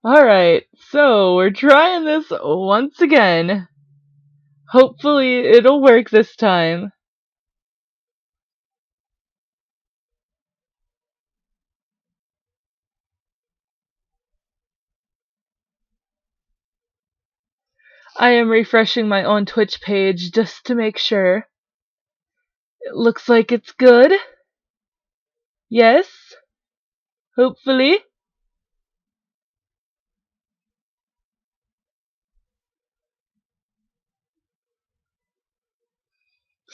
Alright, so we're trying this once again. Hopefully it'll work this time. I am refreshing my own Twitch page just to make sure. It looks like it's good. Yes? Hopefully.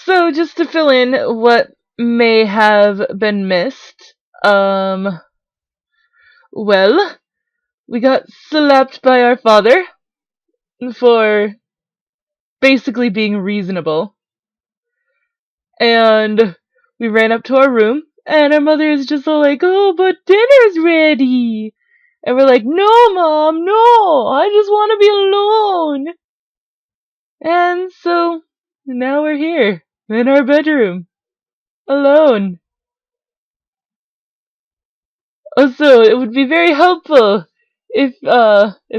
So just to fill in what may have been missed, well, we got slapped by our father for basically being reasonable. And we ran up to our room, and our mother is just all like, "Oh, but dinner's ready." And we're like, "No, Mom, no, I just want to be alone." And so now we're here in our bedroom, alone. Also, it would be very helpful if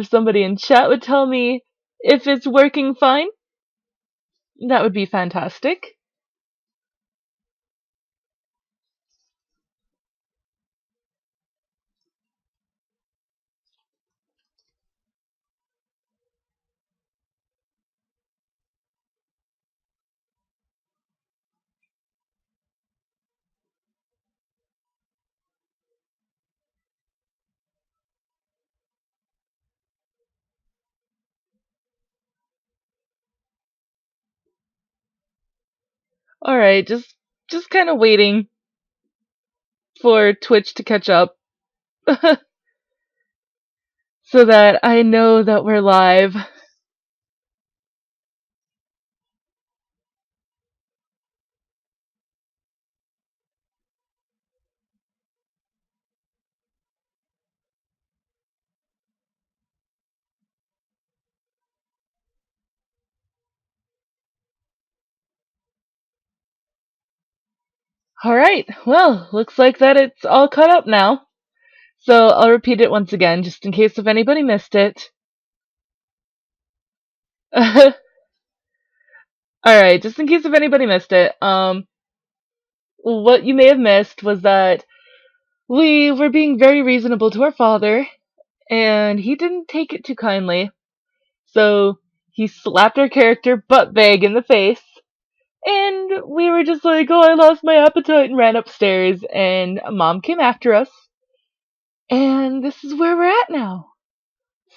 somebody in chat would tell me if it's working fine. That would be fantastic. All right, just kind of waiting for Twitch to catch up so that I know that we're live. All right, well, looks like that it's all caught up now. So I'll repeat it once again, just in case if anybody missed it. All right, just in case if anybody missed it. What you may have missed was that we were being very reasonable to our father, and he didn't take it too kindly. So he slapped our character butt bag in the face, and we were just like, "Oh, I lost my appetite," and ran upstairs, and Mom came after us, and this is where we're at now.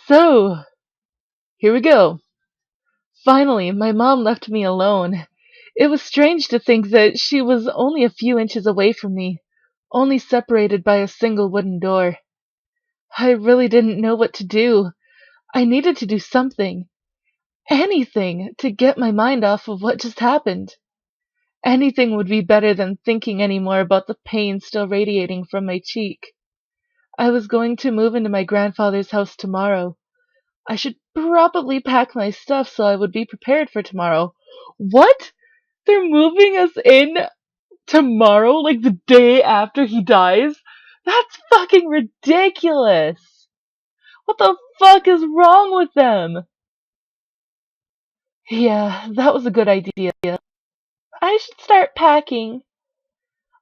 So, here we go. Finally, my mom left me alone. It was strange to think that she was only a few inches away from me, only separated by a single wooden door. I really didn't know what to do. I needed to do something, anything, to get my mind off of what just happened. Anything would be better than thinking any more about the pain still radiating from my cheek. I was going to move into my grandfather's house tomorrow. I should probably pack my stuff so I would be prepared for tomorrow. What? They're moving us in tomorrow, like the day after he dies? That's fucking ridiculous! What the fuck is wrong with them? Yeah, that was a good idea. I should start packing.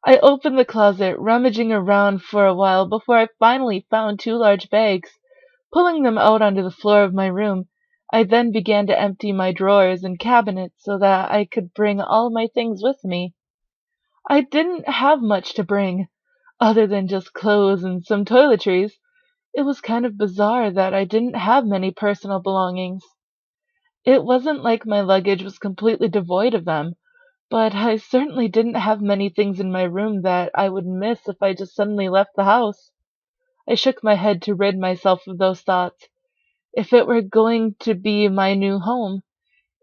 I opened the closet, rummaging around for a while before I finally found two large bags. Pulling them out onto the floor of my room, I then began to empty my drawers and cabinets so that I could bring all my things with me. I didn't have much to bring, other than just clothes and some toiletries. It was kind of bizarre that I didn't have many personal belongings. It wasn't like my luggage was completely devoid of them, but I certainly didn't have many things in my room that I would miss if I just suddenly left the house. I shook my head to rid myself of those thoughts. If it were going to be my new home,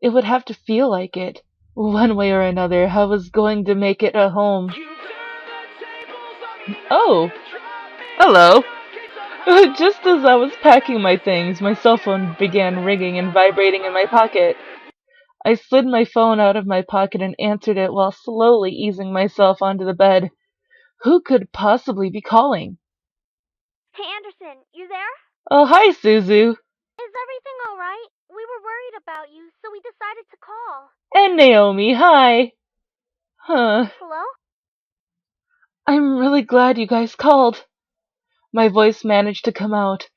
it would have to feel like it. One way or another, I was going to make it a home. Oh, hello. Just as I was packing my things, my cell phone began ringing and vibrating in my pocket. I slid my phone out of my pocket and answered it while slowly easing myself onto the bed. Who could possibly be calling? Hey, Anderson, you there? Oh, hi, Suzu. Is everything alright? We were worried about you, so we decided to call. And Naomi, hi. Huh. Hello? I'm really glad you guys called. My voice managed to come out,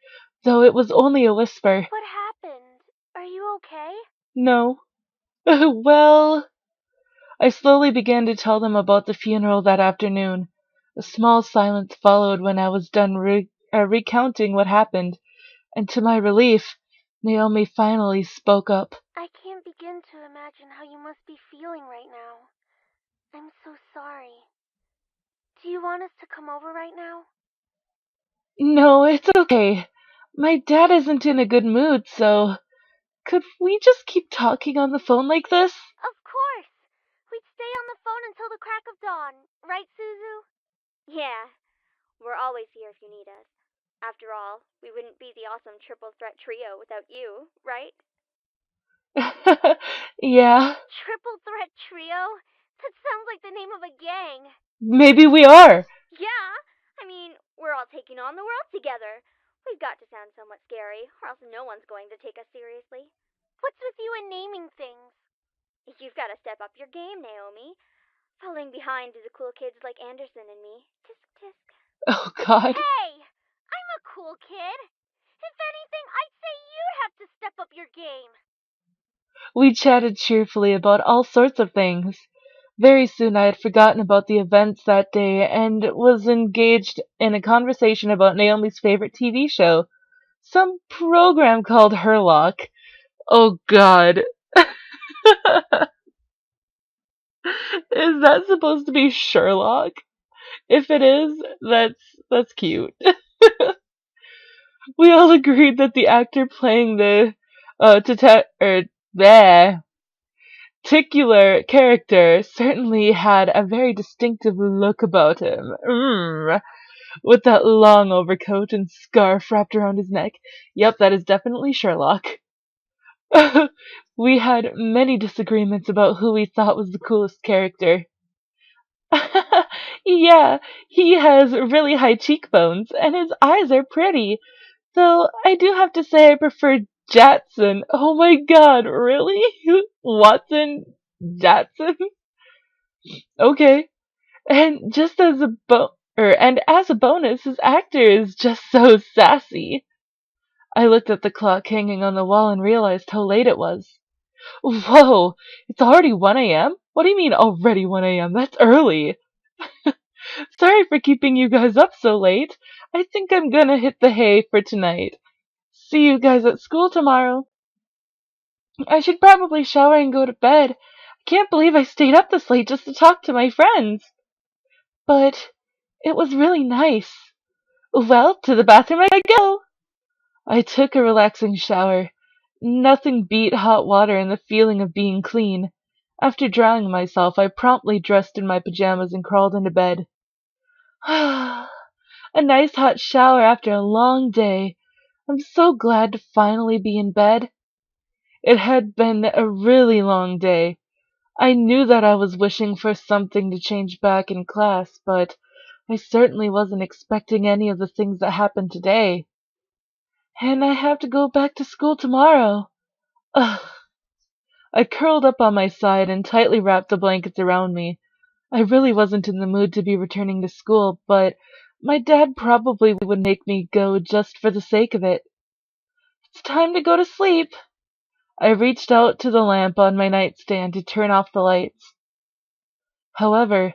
though it was only a whisper. What happened? Are you okay? No. Well, I slowly began to tell them about the funeral that afternoon. A small silence followed when I was done recounting what happened, and to my relief, Naomi finally spoke up. I can't begin to imagine how you must be feeling right now. I'm so sorry. Do you want us to come over right now? No, it's okay. My dad isn't in a good mood, so could we just keep talking on the phone like this? Of course! We'd stay on the phone until the crack of dawn, right, Suzu? Yeah, we're always here if you need us. After all, we wouldn't be the awesome triple threat trio without you, right? Yeah, Triple threat trio? That sounds like the name of a gang. maybe we are. Yeah, I mean, we're all taking on the world together. We've got to sound somewhat scary, or else no one's going to take us seriously. What's with you and naming things? You've got to step up your game, Naomi. Falling behind to the cool kids like Anderson and me. Tisk tisk. Oh, God. Hey! I'm a cool kid. If anything, I'd say you'd have to step up your game. We chatted cheerfully about all sorts of things. Very soon I had forgotten about the events that day and was engaged in a conversation about Naomi's favorite TV show, some program called Herlock. Oh, God. Is that supposed to be Sherlock? If it is, that's cute. We all agreed that the actor playing the bleh, titular character certainly had a very distinctive look about him. With that long overcoat and scarf wrapped around his neck. Yep, that is definitely Sherlock. We had many disagreements about who we thought was the coolest character. Yeah, he has really high cheekbones, and his eyes are pretty. Though I do have to say I prefer Jatson. Oh my god, really? Watson Jatson? Okay. And just as a and as a bonus, his actor is just so sassy. I looked at the clock hanging on the wall and realized how late it was. Whoa, it's already 1 a.m.? What do you mean already 1 a.m.? That's early. Sorry for keeping you guys up so late. I think I'm gonna hit the hay for tonight. See you guys at school tomorrow. I should probably shower and go to bed. I can't believe I stayed up this late just to talk to my friends. But it was really nice. Well, to the bathroom I go. I took a relaxing shower. Nothing beat hot water and the feeling of being clean. After drying myself, I promptly dressed in my pajamas and crawled into bed. A nice hot shower after a long day. I'm so glad to finally be in bed. It had been a really long day. I knew that I was wishing for something to change back in class, but I certainly wasn't expecting any of the things that happened today. And I have to go back to school tomorrow. Ugh. I curled up on my side and tightly wrapped the blankets around me. I really wasn't in the mood to be returning to school, but my dad probably would make me go just for the sake of it. It's time to go to sleep. I reached out to the lamp on my nightstand to turn off the lights. However,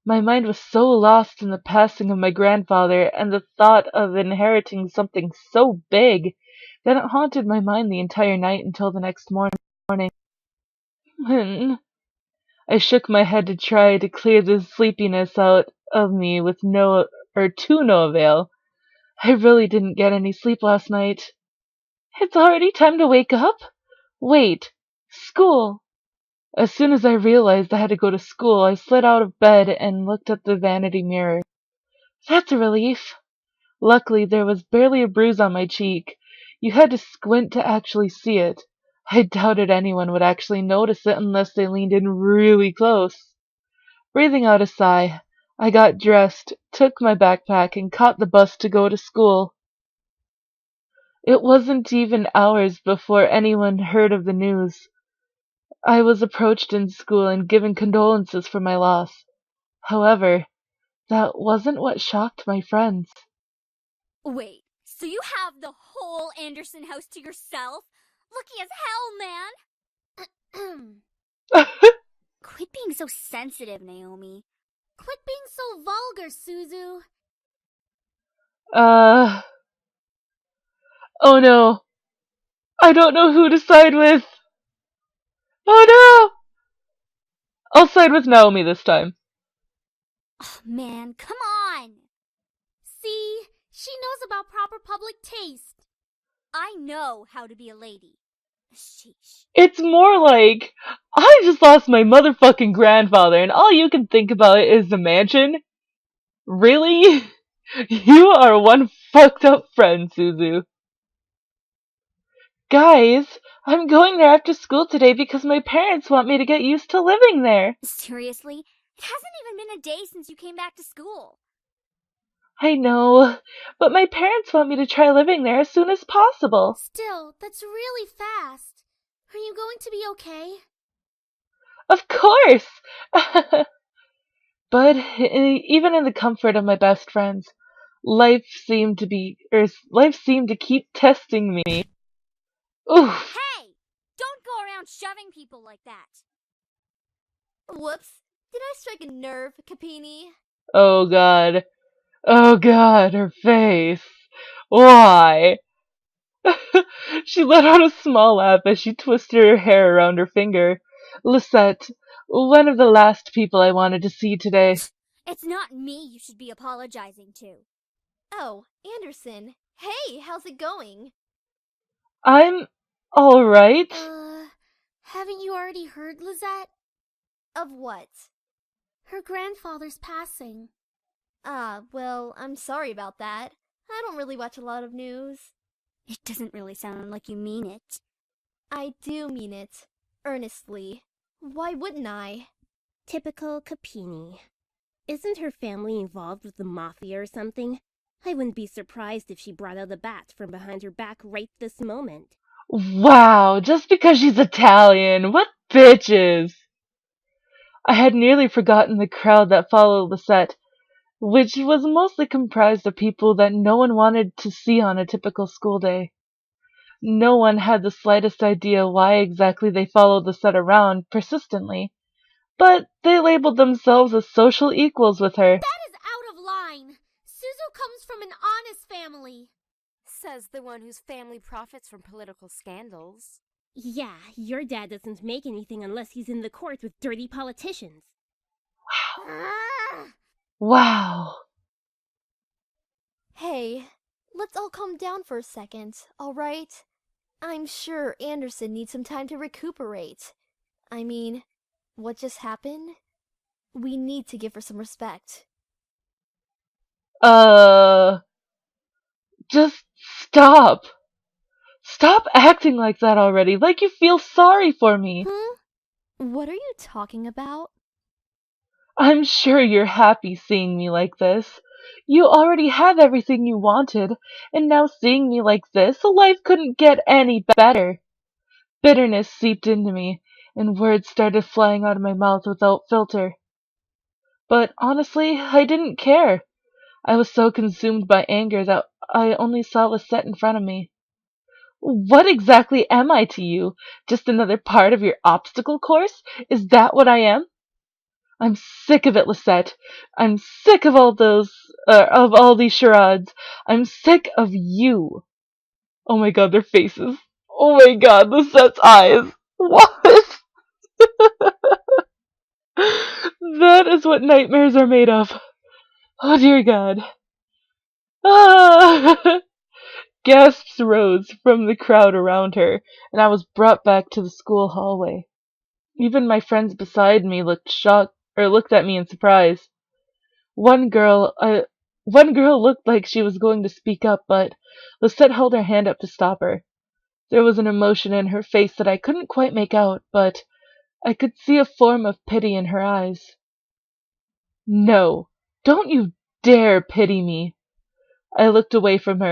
my mind was so lost in the passing of my grandfather and the thought of inheriting something so big that it haunted my mind the entire night until the next morning. I shook my head to try to clear the sleepiness out of me with to no avail. I really didn't get any sleep last night. It's already time to wake up? Wait, school. As soon as I realized I had to go to school, I slid out of bed and looked at the vanity mirror. That's a relief. Luckily, there was barely a bruise on my cheek. You had to squint to actually see it. I doubted anyone would actually notice it unless they leaned in really close. Breathing out a sigh, I got dressed, took my backpack, and caught the bus to go to school. It wasn't even hours before anyone heard of the news. I was approached in school and given condolences for my loss. However, that wasn't what shocked my friends. Wait, so you have the whole Anderson house to yourself? Lucky as hell, man! Quit being so sensitive, Naomi. Quit being so vulgar, Suzu. Oh no. I don't know who to side with. Oh no! I'll side with Naomi this time. Oh, man, come on! See, she knows about proper public taste. I know how to be a lady. Sheesh. It's more like, I just lost my motherfucking grandfather and all you can think about is the mansion? Really? You are one fucked up friend, Suzu. Guys, I'm going there after school today because my parents want me to get used to living there. Seriously? It hasn't even been a day since you came back to school. I know, but my parents want me to try living there as soon as possible. Still, that's really fast. Are you going to be okay? Of course! But even in the comfort of my best friends, life seemed to keep testing me. Oof. Hey! Don't go around shoving people like that. Whoops. Did I strike a nerve, Capini? Oh god. Oh god, her face. Why? She let out a small laugh as she twisted her hair around her finger. Lisette, one of the last people I wanted to see today. It's not me you should be apologizing to. Oh, Anderson. Hey, how's it going? I'm alright. Haven't you already heard, Lizette? Of what? Her grandfather's passing. Well, I'm sorry about that. I don't really watch a lot of news. It doesn't really sound like you mean it. I do mean it. Earnestly. Why wouldn't I? Typical Capini. Isn't her family involved with the mafia or something? I wouldn't be surprised if she brought out a bat from behind her back right this moment. Wow, just because she's Italian. What bitches! I had nearly forgotten the crowd that followed Lisette, which was mostly comprised of people that no one wanted to see on a typical school day. No one had the slightest idea why exactly they followed Lisette around persistently, but they labeled themselves as social equals with her. That is out of line. Suzu comes from an honest family. Says the one whose family profits from political scandals. Yeah, your dad doesn't make anything unless he's in the court with dirty politicians. Wow. Hey, let's all calm down for a second, alright? I'm sure Anderson needs some time to recuperate. I mean, what just happened? We need to give her some respect. Just stop. Stop acting like that already, like you feel sorry for me. What are you talking about? I'm sure you're happy seeing me like this. You already have everything you wanted, and now seeing me like this, life couldn't get any better. Bitterness seeped into me, and words started flying out of my mouth without filter. But honestly, I didn't care. I was so consumed by anger that I only saw Lisette in front of me. What exactly am I to you? Just another part of your obstacle course? Is that what I am? I'm sick of it, Lisette. I'm sick of all these charades. I'm sick of you. Oh my god, their faces. Oh my god, Lisette's eyes. What? That is what nightmares are made of. Oh dear god. Ah! Gasps rose from the crowd around her, and I was brought back to the school hallway. Even my friends beside me looked at me in surprise. One girl looked like she was going to speak up, but Lisette held her hand up to stop her. There was an emotion in her face that I couldn't quite make out, but I could see a form of pity in her eyes. No, don't you dare pity me. I looked away from her.